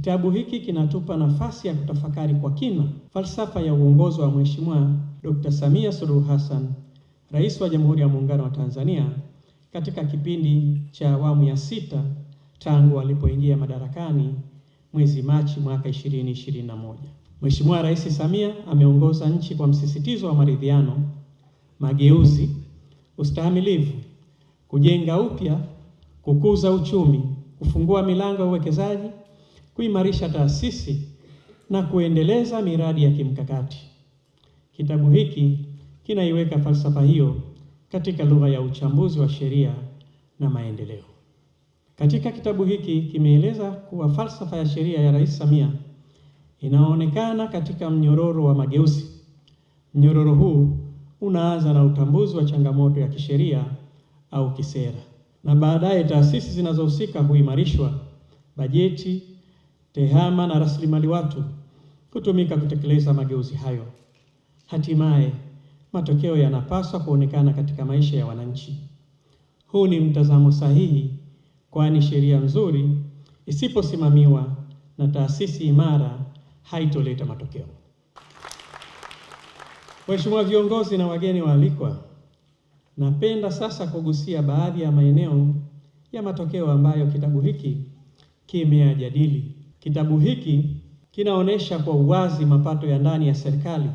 Kitabu hiki kinatupa nafasi ya kutafakari kwa kina falsafa ya uongozi wa Mheshimiwa Dr. Samia Suluhu Hassan, Rais wa Jamhuri ya Muungano wa Tanzania, katika kipindi cha awamu ya 6 tangu alipoingia madarakani mwezi Machi mwaka 2021. Mheshimiwa Rais Samia ameongoza nchi kwa msisitizo wa maridhiano, mageuzi, ustahimilivu, kujenga upya, kukuza uchumi, kufungua milango ya uwekezaji, kuimarisha taasisi na kuendeleza miradi ya kimkakati. Kitabu hiki kinaiweka falsafa hiyo katika lugha ya uchambuzi wa sheria na maendeleo. Katika kitabu hiki kimeeleza kuwa falsafa ya sheria ya Rais Samia inaonekana katika mnyororo wa mageuzi. Mnyororo huu unaanza na utambuzi wa changamoto ya kisheria au kisera, na baadaye taasisi zinazohusika huimarishwa, bajeti, tehama na rasilimali watu kutumika kutekeleza mageuzi hayo. Hatimaye matokeo yanapaswa kuonekana katika maisha ya wananchi. Huu ni mtazamo sahihi, kwani sheria nzuri isiposimamiwa na taasisi imara haitoleta matokeo. Waheshimiwa viongozi na wageni waalikwa, napenda sasa kugusia baadhi ya maeneo ya matokeo ambayo kitabu hiki kimeyajadili. Kitabu hiki kinaonyesha kwa uwazi mapato ya ndani ya serikali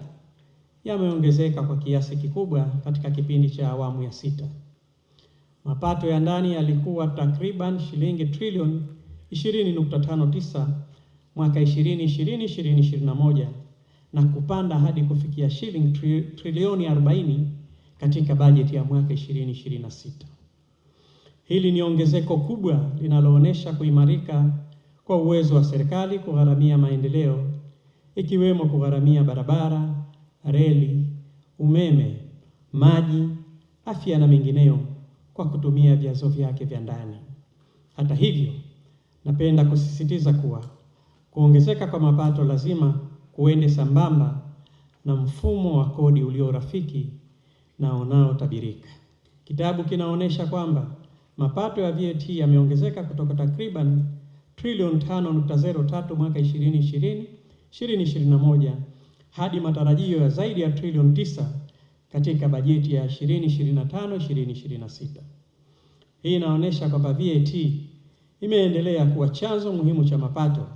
yameongezeka kwa kiasi kikubwa katika kipindi cha awamu ya 6. Mapato ya ndani yalikuwa takriban shilingi trilioni 20.59 mwaka 2020-2021 na kupanda hadi kufikia shilingi trilioni 40 katika bajeti ya mwaka 2026. Hili ni ongezeko kubwa linaloonyesha kuimarika kwa uwezo wa serikali kugharamia maendeleo, ikiwemo kugharamia barabara, reli, umeme, maji, afya na mengineyo kwa kutumia vyanzo vyake vya ndani. Hata hivyo, napenda kusisitiza kuwa kuongezeka kwa mapato lazima kuende sambamba na mfumo wa kodi ulio rafiki na unaotabirika. Kitabu kinaonyesha kwamba mapato ya VAT yameongezeka kutoka takriban trilioni 5.03 mwaka 2020-2021 hadi matarajio ya zaidi ya trilioni 9 katika bajeti ya 2025-2026. Hii inaonyesha kwamba VAT imeendelea kuwa chanzo muhimu cha mapato,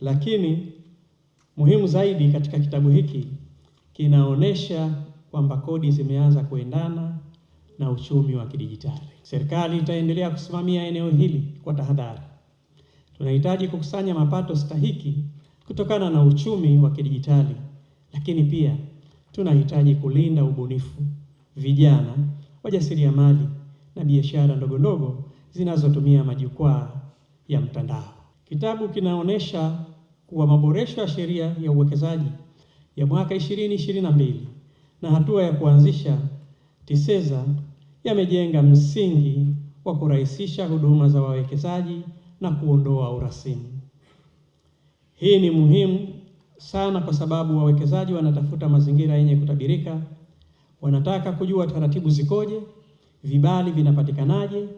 lakini muhimu zaidi katika kitabu hiki kinaonyesha kwamba kodi zimeanza kuendana na uchumi wa kidijitali. Serikali itaendelea kusimamia eneo hili kwa tahadhari. Tunahitaji kukusanya mapato stahiki kutokana na uchumi wa kidijitali, lakini pia tunahitaji kulinda ubunifu, vijana, wajasiriamali na biashara ndogo ndogo zinazotumia majukwaa ya mtandao. Kitabu kinaonyesha kuwa maboresho ya sheria ya uwekezaji ya mwaka 2022 na hatua ya kuanzisha TISEZA yamejenga msingi wa kurahisisha huduma za wawekezaji na kuondoa urasimu. Hii ni muhimu sana kwa sababu wawekezaji wanatafuta mazingira yenye kutabirika, wanataka kujua taratibu zikoje, vibali vinapatikanaje,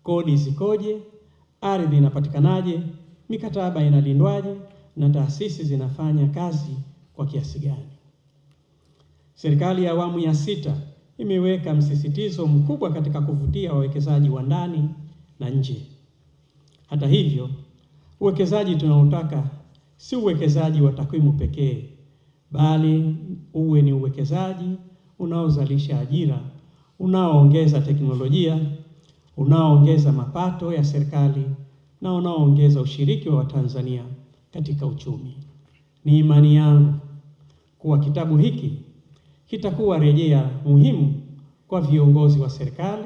kodi zikoje, ardhi inapatikanaje, mikataba inalindwaje na taasisi zinafanya kazi kwa kiasi gani. Serikali ya awamu ya 6 imeweka msisitizo mkubwa katika kuvutia wawekezaji wa ndani na nje. Hata hivyo, uwekezaji tunaotaka si uwekezaji wa takwimu pekee, bali uwe ni uwekezaji unaozalisha ajira, unaoongeza teknolojia, unaoongeza mapato ya serikali na unaoongeza ushiriki wa Watanzania katika uchumi. Ni imani yangu kuwa kitabu hiki kitakuwa rejea muhimu kwa viongozi wa serikali,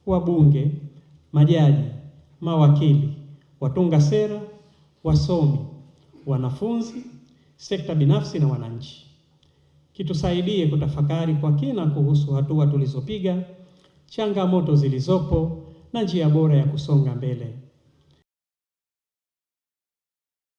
wabunge, majaji, mawakili, watunga sera, wasomi, wanafunzi, sekta binafsi na wananchi. Kitusaidie kutafakari kwa kina kuhusu hatua tulizopiga, changamoto zilizopo na njia bora ya kusonga mbele.